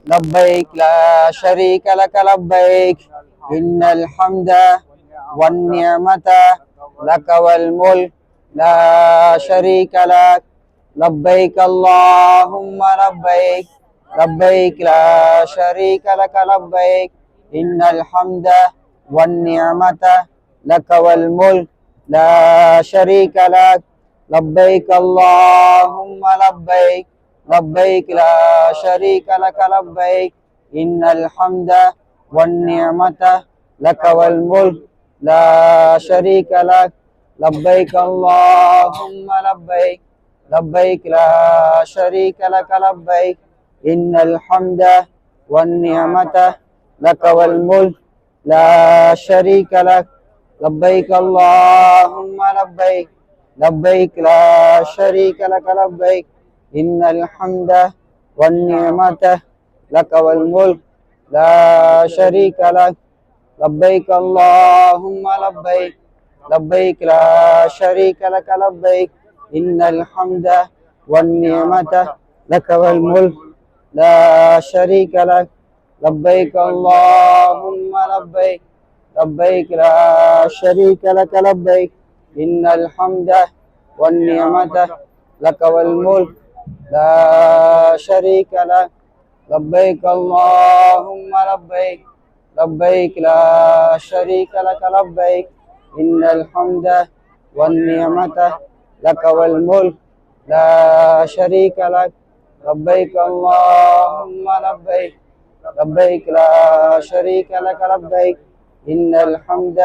لبيك لا شريك لك لبيك إن الحمد والنعمة لك والملك لا شريك لك لبيك اللهم لبيك لبيك لا شريك لك لبيك إن الحمد والنعمة لك والملك لا شريك لك لبيك اللهم لبيك لبيك لا شريك لك لبيك إن الحمد والنعمة لك والملك لا شريك لك لبيك اللهم لبيك لبيك لا شريك لك لبيك إن الحمد والنعمة لك والملك لا شريك لك لبيك اللهم لبيك لبيك لا شريك لك لبيك إن الحمد والنعمة لك والملك لا شريك لك لبيك اللهم لبيك لبيك لا شريك لك لبيك إن الحمد والنعمة لك والملك لا شريك لك لبيك اللهم لبيك لبيك لا شريك لك لبيك إن الحمد والنعمة لك والملك لا شريك لك لبيك اللهم لبيك لبيك لا شريك لك لبيك إن الحمد والنعمة لك والملك لا شريك لك لبيك اللهم لبيك لبيك لا شريك لك لبيك إن الحمد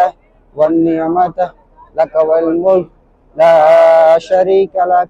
والنعمة لك والملك لا شريك لك